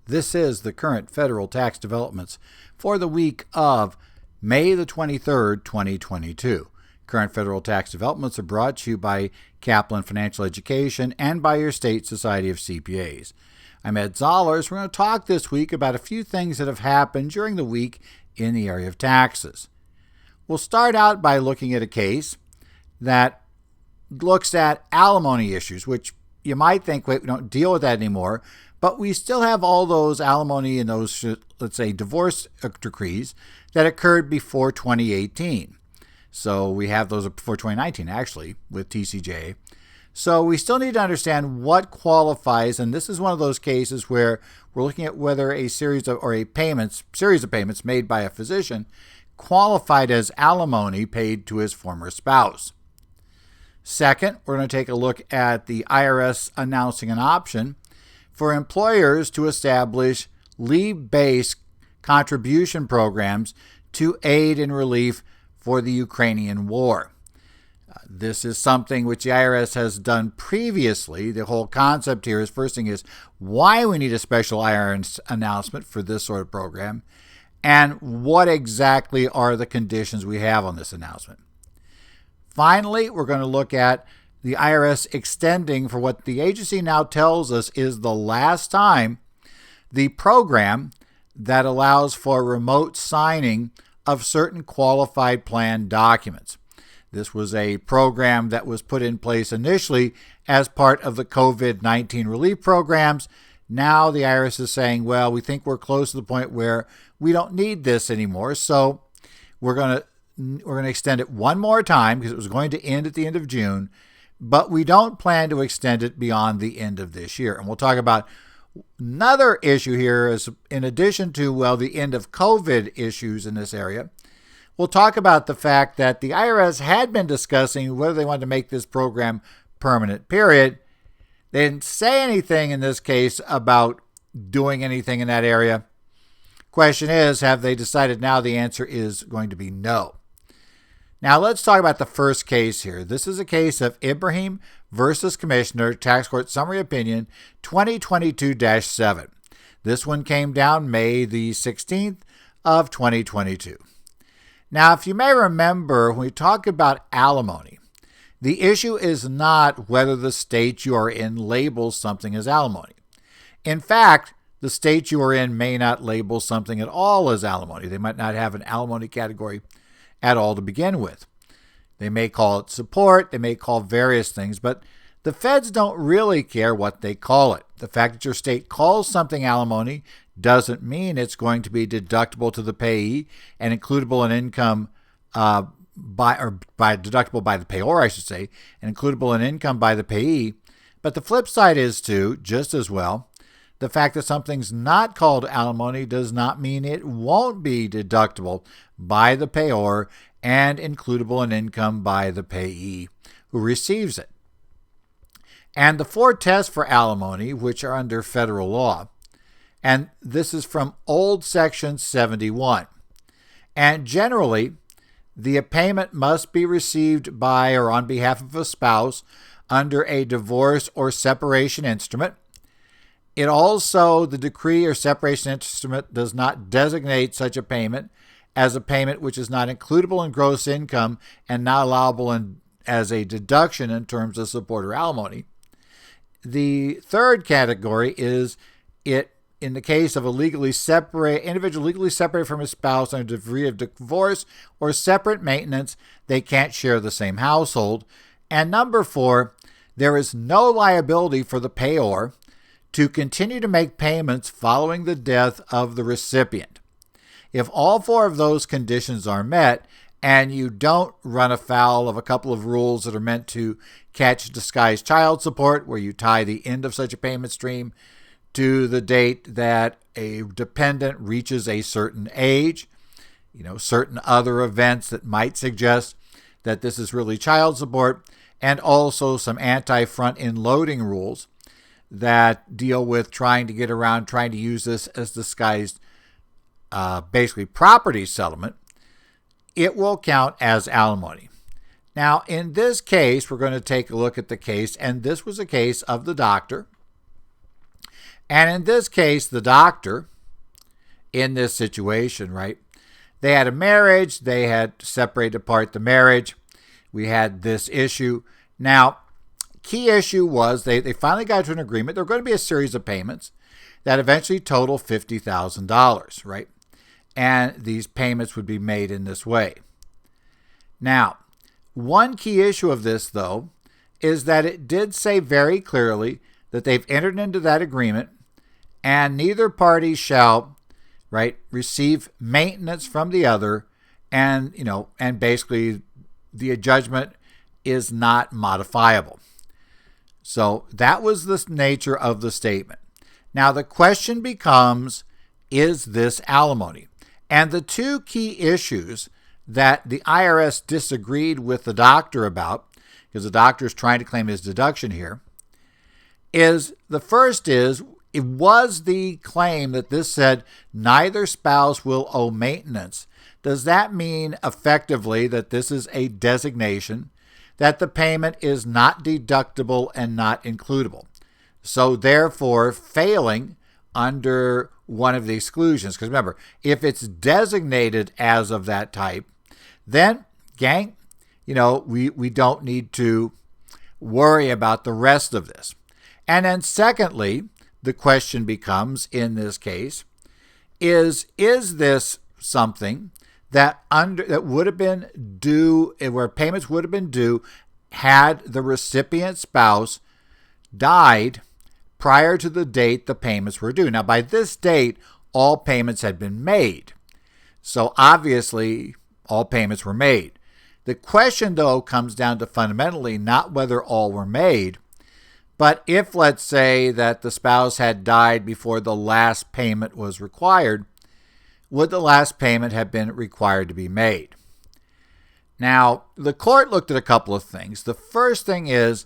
This is the current federal tax developments for the week of May the 23rd, 2022. Current federal tax developments are brought to you by Kaplan Financial Education and by your state Society of CPAs. I'm Ed Zollers. We're going to talk this week about a few things that have happened during the week in the area of taxes. We'll start out by looking at a case that looks at alimony issues, which you might think, wait, we don't deal with that anymore, but we still have all those alimony and those, let's say, divorce decrees that occurred before 2018. So we have those before 2019, actually, with TCJA. So we still need to understand what qualifies, and this is one of those cases where we're looking at whether a series of payments made by a physician qualified as alimony paid to his former spouse. Second, we're going to take a look at the IRS announcing an option for employers to establish leave-based contribution programs to aid in relief for the Ukrainian war. This is something which the IRS has done previously. The whole concept here is, first thing is why we need a special IRS announcement for this sort of program, and what exactly are the conditions we have on this announcement. Finally, we're going to look at the IRS extending, for what the agency now tells us is the last time, the program that allows for remote signing of certain qualified plan documents. This was a program that was put in place initially as part of the COVID-19 relief programs. Now the IRS is saying, well, we think we're close to the point where we don't need this anymore, so we're going to extend it one more time because it was going to end at the end of June, but we don't plan to extend it beyond the end of this year. And we'll talk about another issue here is, in addition to, well, the end of COVID issues in this area, we'll talk about the fact that the IRS had been discussing whether they wanted to make this program permanent, period. They didn't say anything in this case about doing anything in that area. Question is, have they decided now? The answer is going to be no. Now let's talk about the first case here. This is a case of Ibrahim versus Commissioner, Tax Court Summary Opinion 2022-7. This one came down May the 16th of 2022. Now, if you may remember, when we talk about alimony, the issue is not whether the state you are in labels something as alimony. In fact, the state you are in may not label something at all as alimony. They might not have an alimony category at all to begin with. They may call it support, they may call various things, but the feds don't really care what they call it. The fact that your state calls something alimony doesn't mean it's going to be deductible to the payee and includable in income deductible by the payor, I should say, and includable in income by the payee. But the flip side is too, just as well, the fact that something's not called alimony does not mean it won't be deductible by the payor and includable in income by the payee who receives it. And the four tests for alimony, which are under federal law, and this is from old Section 71. And generally, the payment must be received by or on behalf of a spouse under a divorce or separation instrument. It also, the decree or separation instrument does not designate such a payment as a payment which is not includable in gross income and not allowable as a deduction in terms of support or alimony. The third category is it in the case of a individual legally separated from his spouse under a degree of divorce or separate maintenance, they can't share the same household. And number 4, there is no liability for the payor to continue to make payments following the death of the recipient. If all 4 of those conditions are met, and you don't run afoul of a couple of rules that are meant to catch disguised child support, where you tie the end of such a payment stream to the date that a dependent reaches a certain age, certain other events that might suggest that this is really child support, and also some anti-front-end loading rules that deal with trying to use this as disguised, basically property settlement, it will count as alimony. Now, in this case, we're going to take a look at the case, and this was a case of the doctor. And in this case, the doctor, in this situation, right, they had a marriage. They had separated apart the marriage. We had this issue. Now, key issue was they finally got to an agreement. There were going to be a series of payments that eventually total $50,000, right? And these payments would be made in this way. Now, one key issue of this, though, is that it did say very clearly that they've entered into that agreement and neither party shall, right, receive maintenance from the other, and, and basically the judgment is not modifiable. So that was the nature of the statement. Now the question becomes, is this alimony? And the two key issues that the IRS disagreed with the doctor about, because the doctor is trying to claim his deduction here, is the first is, it was the claim that this said neither spouse will owe maintenance. Does that mean effectively that this is a designation that the payment is not deductible and not includable? So therefore failing under one of the exclusions. Because remember, if it's designated as of that type, then, gang, we don't need to worry about the rest of this. And then secondly, the question becomes, in this case, is this something that would have been due, where payments would have been due had the recipient spouse died prior to the date the payments were due? Now, by this date, all payments had been made. So obviously, all payments were made. The question, though, comes down to fundamentally not whether all were made, but if, let's say, that the spouse had died before the last payment was required, would the last payment have been required to be made? Now, the court looked at a couple of things. The first thing is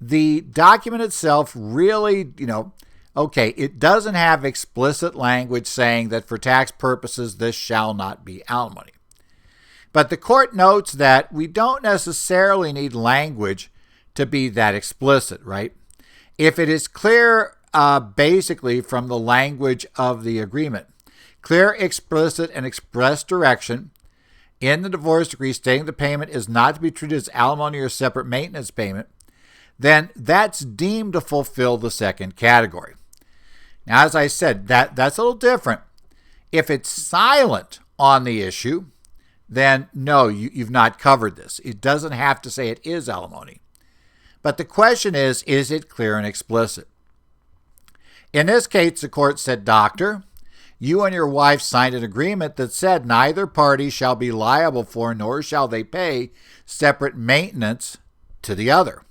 the document itself really, it doesn't have explicit language saying that for tax purposes, this shall not be alimony. But the court notes that we don't necessarily need language to be that explicit, right? If it is clear, basically from the language of the agreement, clear, explicit, and express direction in the divorce decree stating the payment is not to be treated as alimony or separate maintenance payment, then that's deemed to fulfill the second category. Now, as I said, that's a little different. If it's silent on the issue, then no, you've not covered this. It doesn't have to say it is alimony. But the question is it clear and explicit? In this case, the court said, Doctor, you and your wife signed an agreement that said neither party shall be liable for, nor shall they pay, separate maintenance to the other.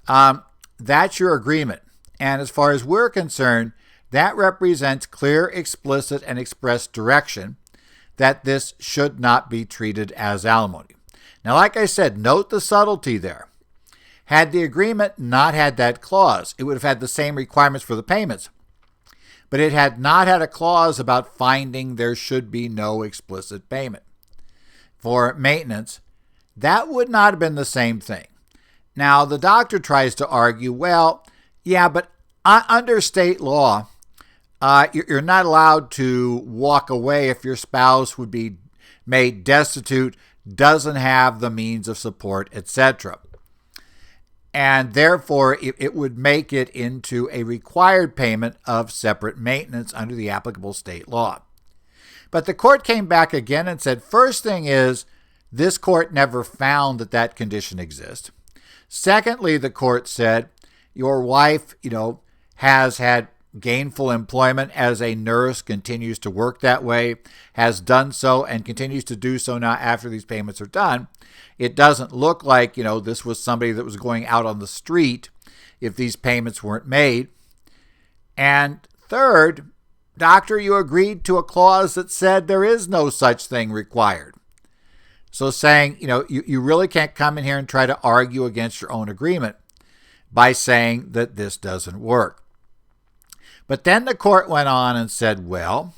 That's your agreement. And as far as we're concerned, that represents clear, explicit, and express direction that this should not be treated as alimony. Now, like I said, note the subtlety there. Had the agreement not had that clause, it would have had the same requirements for the payments, but it had not had a clause about finding there should be no explicit payment for maintenance. That would not have been the same thing. Now, the doctor tries to argue, well, yeah, but under state law, you're not allowed to walk away if your spouse would be made destitute, doesn't have the means of support, etc. And therefore, it would make it into a required payment of separate maintenance under the applicable state law. But the court came back again and said, first thing is, this court never found that condition exists. Secondly, the court said, your wife, has had gainful employment as a nurse, continues to work that way, has done so, and continues to do so now after these payments are done. It doesn't look like, this was somebody that was going out on the street if these payments weren't made. And third, doctor, you agreed to a clause that said there is no such thing required. So saying, you really can't come in here and try to argue against your own agreement by saying that this doesn't work. But then the court went on and said, well,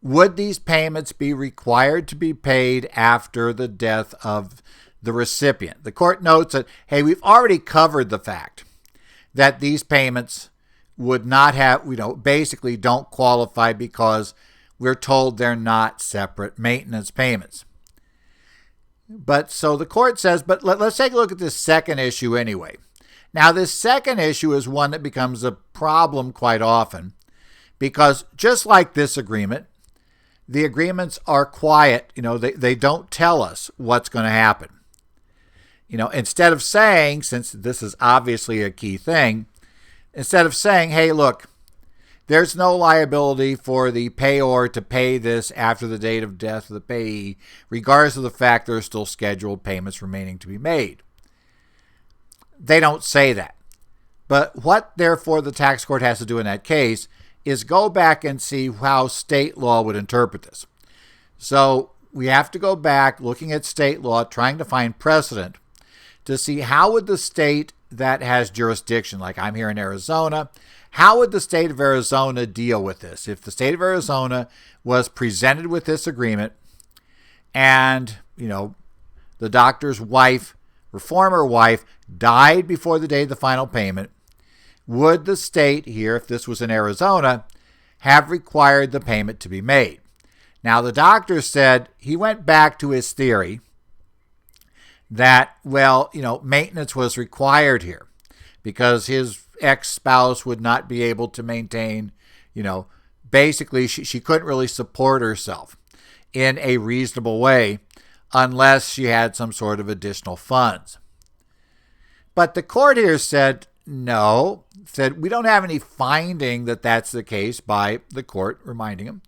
would these payments be required to be paid after the death of the recipient? The court notes that, hey, we've already covered the fact that these payments would not have, basically don't qualify because we're told they're not separate maintenance payments. But so the court says, but let's take a look at this second issue anyway. Now, this second issue is one that becomes a problem quite often because just like this agreement, the agreements are quiet. They don't tell us what's going to happen. Instead of saying, since this is obviously a key thing, instead of saying, hey, look, there's no liability for the payor to pay this after the date of death of the payee, regardless of the fact there are still scheduled payments remaining to be made. They don't say that. But what, therefore, the tax court has to do in that case is go back and see how state law would interpret this. So we have to go back looking at state law, trying to find precedent to see how would the state that has jurisdiction, like I'm here in Arizona, how would the state of Arizona deal with this? If the state of Arizona was presented with this agreement and, the doctor's wife or former wife died before the date of the final payment, would the state here, if this was in Arizona, have required the payment to be made? Now, the doctor said he went back to his theory that, maintenance was required here because his ex-spouse would not be able to maintain, basically she couldn't really support herself in a reasonable way unless she had some sort of additional funds. But the court here said, no, said we don't have any finding that that's the case by the court, reminding him.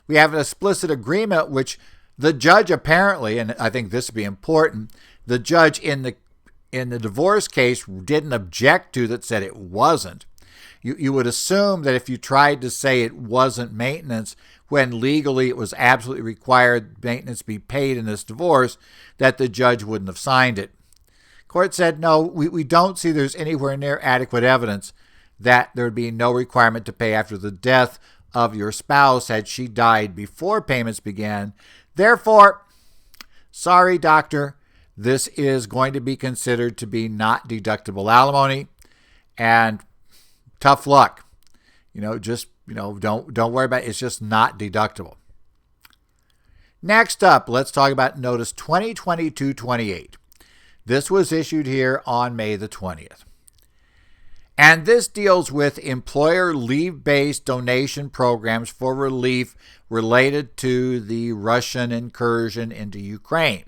We have an explicit agreement, which the judge apparently, and I think this would be important, the judge in the divorce case didn't object to that, said it wasn't. You would assume that if you tried to say it wasn't maintenance when legally it was absolutely required maintenance be paid in this divorce, that the judge wouldn't have signed it. Court said, no, we don't see there's anywhere near adequate evidence that there would be no requirement to pay after the death of your spouse had she died before payments began. Therefore, sorry, doctor, this is going to be considered to be not deductible alimony, and tough luck. Don't worry about it. It's just not deductible. Next up, let's talk about Notice 2022-28. This was issued here on May the 20th. And this deals with employer leave-based donation programs for relief related to the Russian incursion into Ukraine.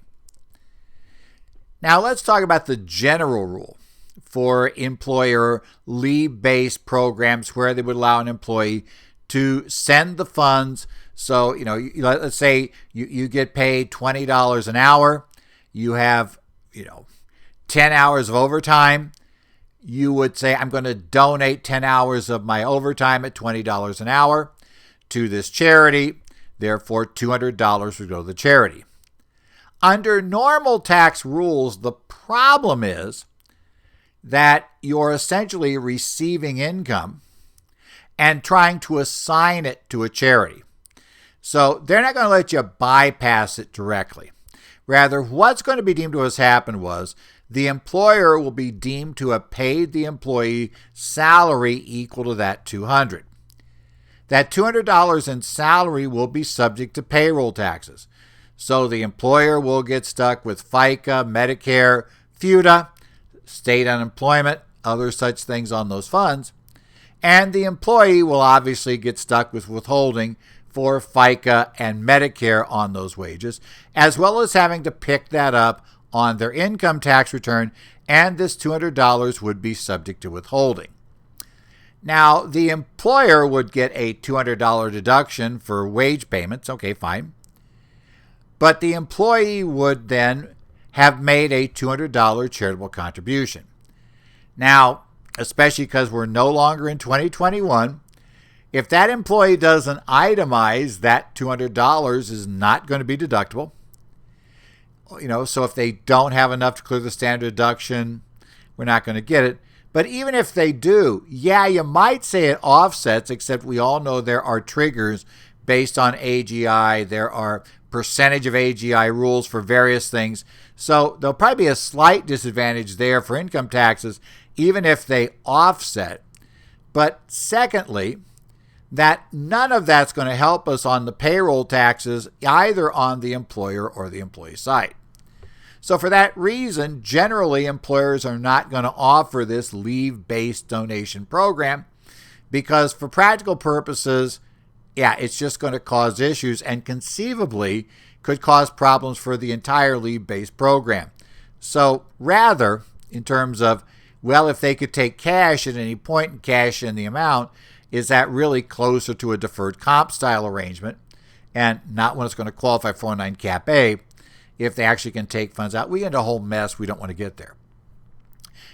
Now let's talk about the general rule for employer leave-based programs where they would allow an employee to send the funds. So, let's say you get paid $20 an hour. You have 10 hours of overtime. You would say, I'm going to donate 10 hours of my overtime at $20 an hour to this charity. Therefore, $200 would go to the charity. Under normal tax rules, the problem is that you're essentially receiving income and trying to assign it to a charity. So they're not going to let you bypass it directly. Rather, what's going to be deemed to have happened was the employer will be deemed to have paid the employee salary equal to that $200. That $200 in salary will be subject to payroll taxes. So the employer will get stuck with FICA, Medicare, FUTA, state unemployment, other such things on those funds. And the employee will obviously get stuck with withholding for FICA and Medicare on those wages, as well as having to pick that up on their income tax return, and this $200 would be subject to withholding. Now, the employer would get a $200 deduction for wage payments. Okay, fine. But the employee would then have made a $200 charitable contribution. Now, especially because we're no longer in 2021, if that employee doesn't itemize, that $200 is not going to be deductible. So if they don't have enough to clear the standard deduction, we're not going to get it. But even if they do, you might say it offsets, except we all know there are triggers based on AGI. There are percentage of AGI rules for various things. So there'll probably be a slight disadvantage there for income taxes, even if they offset. But secondly, that none of that's going to help us on the payroll taxes, either on the employer or the employee side. So for that reason, generally employers are not going to offer this leave-based donation program because for practical purposes, it's just going to cause issues and conceivably could cause problems for the entire leave-based program. So rather, in terms of, well, if they could take cash at any point and cash in the amount, is that really closer to a deferred comp style arrangement and not when it's going to qualify for 409 Cap A? If they actually can take funds out, we get into a whole mess. We don't want to get there.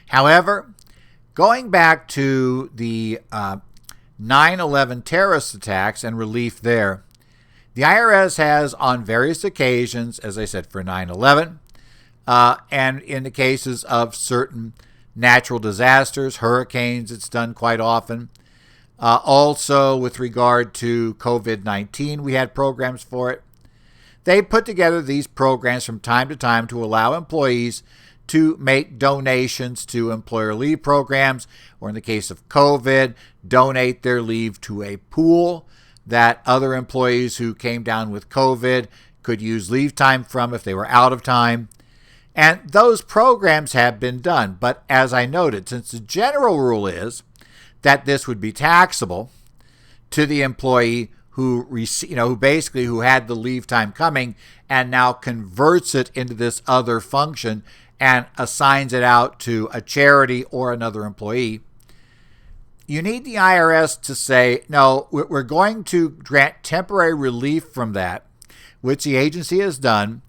However, going back to the 9/11 terrorist attacks and relief there, the IRS has on various occasions, as I said, for 9/11, and in the cases of certain natural disasters, hurricanes, it's done quite often. Also, with regard to COVID-19, we had programs for it. They put together these programs from time to time to allow employees to make donations to employer leave programs, or in the case of COVID, donate their leave to a pool that other employees who came down with COVID could use leave time from if they were out of time. And those programs have been done. But as I noted, since the general rule is that this would be taxable to the employee who who had the leave time coming and now converts it into this other function and assigns it out to a charity or another employee, you need the IRS to say, no, we're going to grant temporary relief from that, which the agency has done,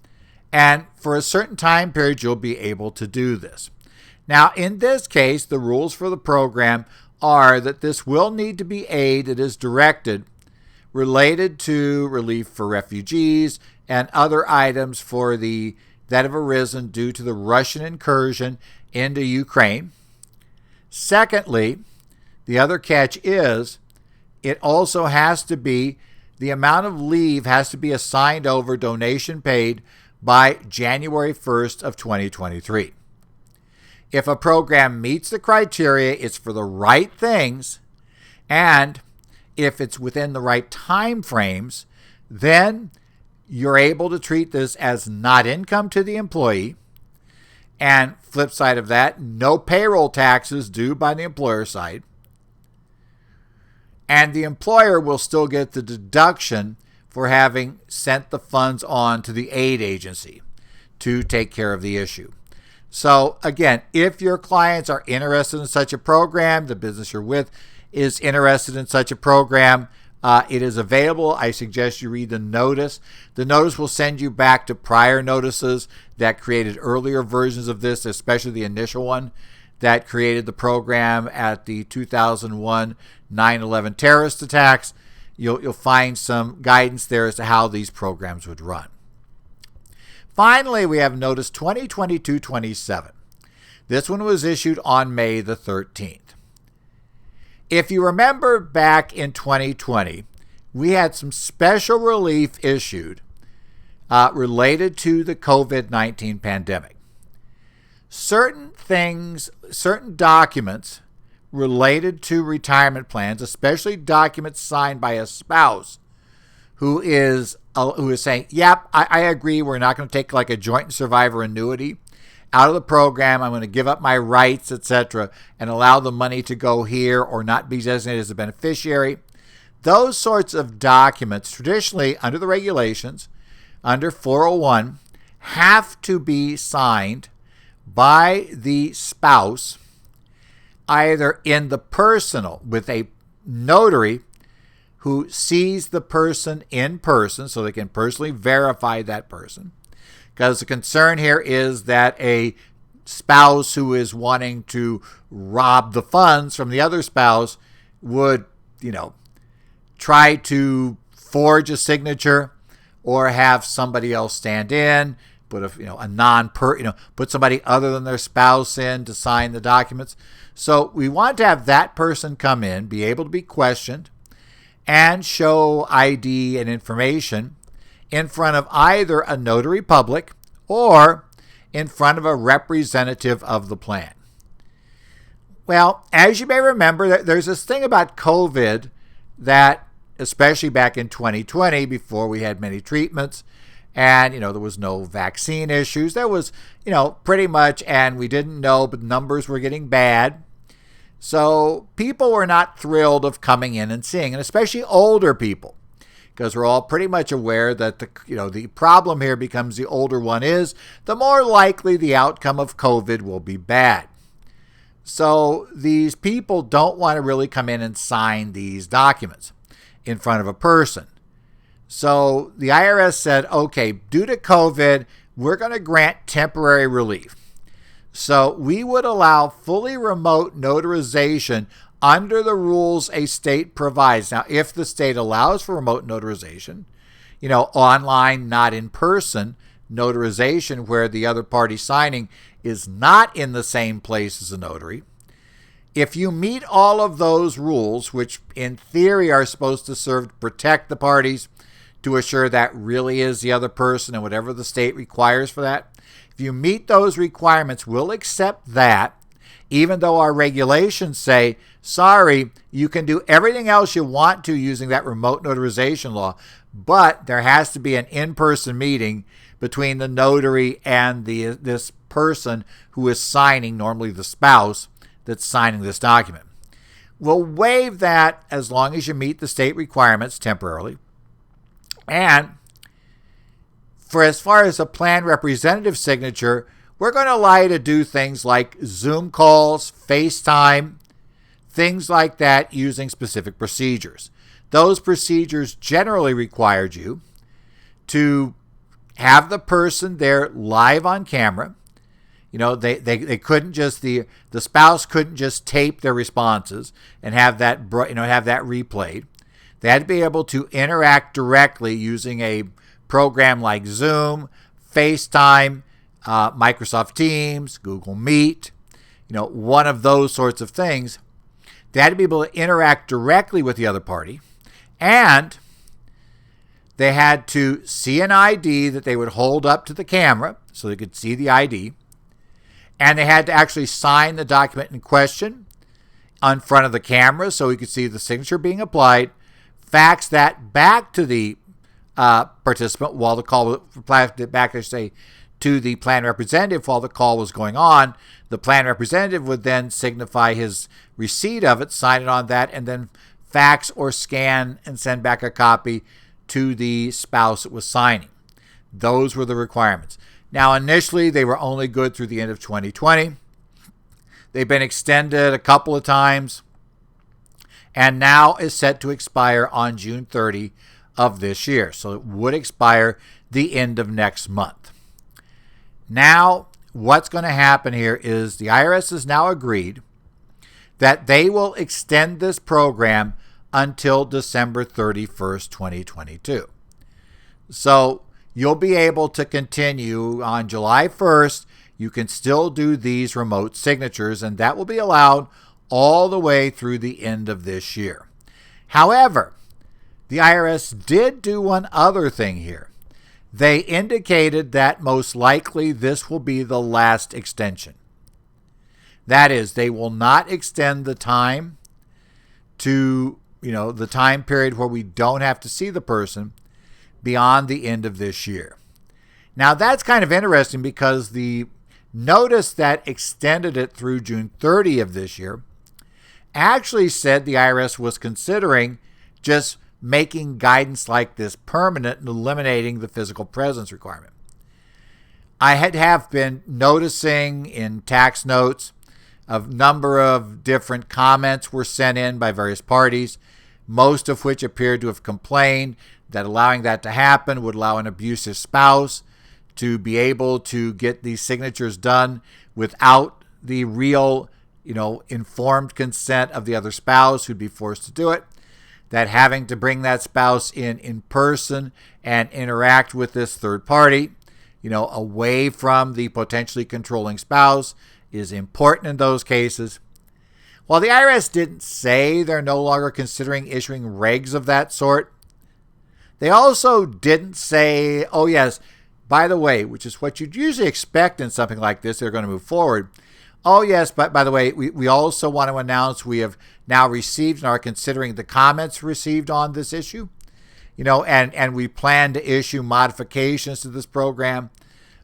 and for a certain time period, you'll be able to do this. Now, in this case, the rules for the program are that this will need to be aid that is directed related to relief for refugees and other items that have arisen due to the Russian incursion into Ukraine. Secondly, the other catch is it also has to be, the amount of leave has to be assigned over donation paid by January 1st of 2023. If a program meets the criteria, it's for the right things, and if it's within the right time frames, then you're able to treat this as not income to the employee. And flip side of that, no payroll taxes due by the employer side. And the employer will still get the deduction for having sent the funds on to the aid agency to take care of the issue. So again, if your clients are interested in such a program, the business you're with is interested in such a program, it is available. I suggest you read the notice. The notice will send you back to prior notices that created earlier versions of this, especially the initial one that created the program at the 2001 9/11 terrorist attacks. You'll find some guidance there as to how these programs would run. Finally, we have Notice 2022-27. This one was issued on May the 13th. If you remember back in 2020, we had some special relief issued related to the COVID-19 pandemic. Certain documents related to retirement plans, especially documents signed by a spouse who is saying, yep, I agree, we're not going to take like a joint survivor annuity out of the program, I'm going to give up my rights, etc., and allow the money to go here or not be designated as a beneficiary. Those sorts of documents, traditionally under the regulations, under 401, have to be signed by the spouse, either in the personal with a notary who sees the person in person so they can personally verify that person. Because the concern here is that a spouse who is wanting to rob the funds from the other spouse would, try to forge a signature or have somebody else stand in, put put somebody other than their spouse in to sign the documents. So we want to have that person come in, be able to be questioned, and show ID and information in front of either a notary public or in front of a representative of the plan. Well, as you may remember, there's this thing about COVID that, especially back in 2020, before we had many treatments, and, there was no vaccine issues. There was, pretty much, and we didn't know, but numbers were getting bad. So people were not thrilled of coming in and seeing, and especially older people, because we're all pretty much aware that the problem here becomes the older one is, the more likely the outcome of COVID will be bad. So these people don't want to really come in and sign these documents in front of a person. So the IRS said, okay, due to COVID, we're going to grant temporary relief. So we would allow fully remote notarization under the rules a state provides. Now, if the state allows for remote notarization, online, not in person notarization where the other party signing is not in the same place as a notary, if you meet all of those rules, which in theory are supposed to serve to protect the parties, to assure that really is the other person and whatever the state requires for that, if you meet those requirements, we'll accept that, even though our regulations say, sorry, you can do everything else you want to using that remote notarization law, but there has to be an in-person meeting between the notary and this person who is signing, normally the spouse that's signing this document. We'll waive that as long as you meet the state requirements temporarily. And for as far as a plan representative signature, we're going to allow you to do things like Zoom calls, FaceTime, things like that using specific procedures. Those procedures generally required you to have the person there live on camera. They couldn't just, the spouse couldn't just tape their responses and have that, have that replayed. They had to be able to interact directly using a program like Zoom, FaceTime, Microsoft Teams, Google Meet, one of those sorts of things. They had to be able to interact directly with the other party, and they had to see an ID that they would hold up to the camera so they could see the ID, and they had to actually sign the document in question in front of the camera so we could see the signature being applied, fax that back to the participant while the call, back, I say, to the plan representative while the call was going on. The plan representative would then signify his receipt of it, sign it on that, and then fax or scan and send back a copy to the spouse that was signing. Those were the requirements. Now, initially, they were only good through the end of 2020. They've been extended a couple of times, and now is set to expire on June 30 of this year. So it would expire the end of next month. Now, what's going to happen here is the IRS has now agreed that they will extend this program until December 31st, 2022. So you'll be able to continue on July 1st. You can still do these remote signatures, and that will be allowed all the way through the end of this year. However, the IRS did do one other thing here. They indicated that most likely this will be the last extension. That is, they will not extend the time to, the time period where we don't have to see the person beyond the end of this year. Now, that's kind of interesting because the notice that extended it through June 30 of this year actually said the IRS was considering just making guidance like this permanent and eliminating the physical presence requirement. I have been noticing in tax notes a number of different comments were sent in by various parties, most of which appeared to have complained that allowing that to happen would allow an abusive spouse to be able to get these signatures done without the real, informed consent of the other spouse who'd be forced to do it. That having to bring that spouse in person and interact with this third party, away from the potentially controlling spouse is important in those cases. While the IRS didn't say they're no longer considering issuing regs of that sort, they also didn't say, oh yes, by the way, which is what you'd usually expect in something like this, they're going to move forward. Oh, yes. But by the way, we also want to announce we have now received and are considering the comments received on this issue. And we plan to issue modifications to this program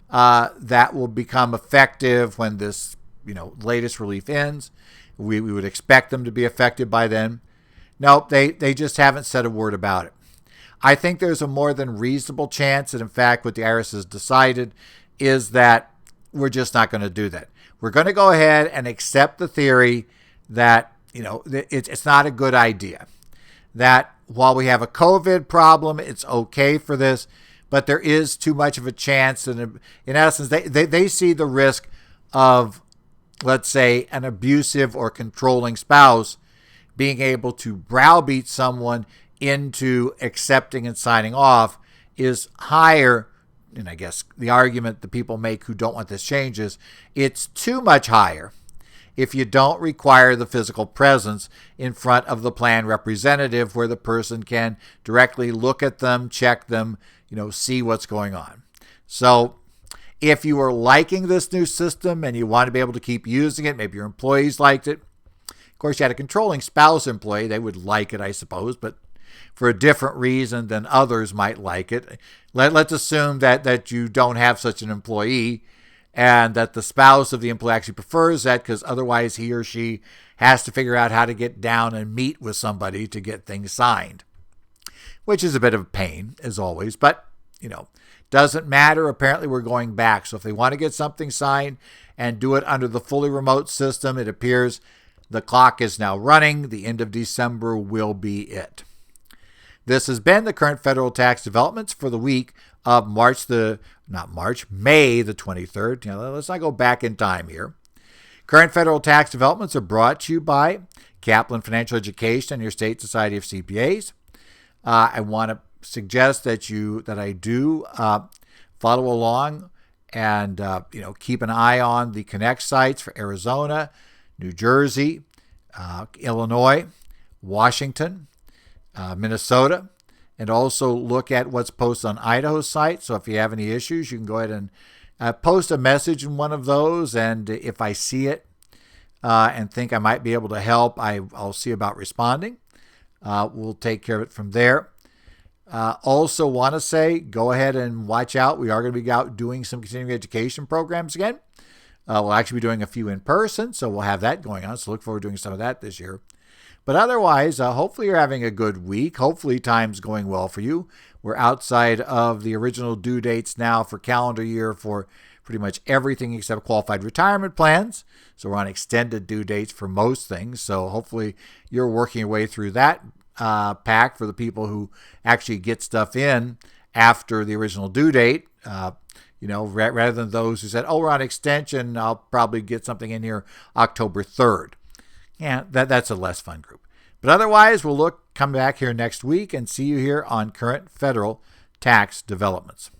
that will become effective when this, latest relief ends. We would expect them to be effective by then. No, they just haven't said a word about it. I think there's a more than reasonable chance that, in fact, what the IRS has decided is that we're just not going to do that. We're going to go ahead and accept the theory that, it's not a good idea. That while we have a COVID problem, it's okay for this, but there is too much of a chance. And in essence, they see the risk of, let's say, an abusive or controlling spouse being able to browbeat someone into accepting and signing off is higher. And I guess the argument that people make who don't want this change is it's too much higher if you don't require the physical presence in front of the plan representative where the person can directly look at them, check them, see what's going on. So if you are liking this new system and you want to be able to keep using it, maybe your employees liked it. Of course, you had a controlling spouse employee. They would like it, I suppose, but for a different reason than others might like it. Let's assume that you don't have such an employee and that the spouse of the employee actually prefers that because otherwise he or she has to figure out how to get down and meet with somebody to get things signed, which is a bit of a pain, as always. But, doesn't matter. Apparently, we're going back. So if they want to get something signed and do it under the fully remote system, it appears the clock is now running. The end of December will be it. This has been the current federal tax developments for the week of May the 23rd. Let's not go back in time here. Current federal tax developments are brought to you by Kaplan Financial Education and your State Society of CPAs. I want to suggest that I do follow along and keep an eye on the Connect sites for Arizona, New Jersey, Illinois, Washington, Minnesota, and also look at what's posted on Idaho's site. So if you have any issues, you can go ahead and post a message in one of those. And if I see it and think I might be able to help, I'll see about responding. We'll take care of it from there. Also want to say, go ahead and watch out. We are going to be out doing some continuing education programs again. We'll actually be doing a few in person, so we'll have that going on. So look forward to doing some of that this year. But otherwise, hopefully you're having a good week. Hopefully time's going well for you. We're outside of the original due dates now for calendar year for pretty much everything except qualified retirement plans. So we're on extended due dates for most things. So hopefully you're working your way through that pack for the people who actually get stuff in after the original due date. Rather than those who said, we're on extension, I'll probably get something in here October 3rd. Yeah, that's a less fun group. But otherwise, we'll come back here next week and see you here on Current Federal Tax Developments.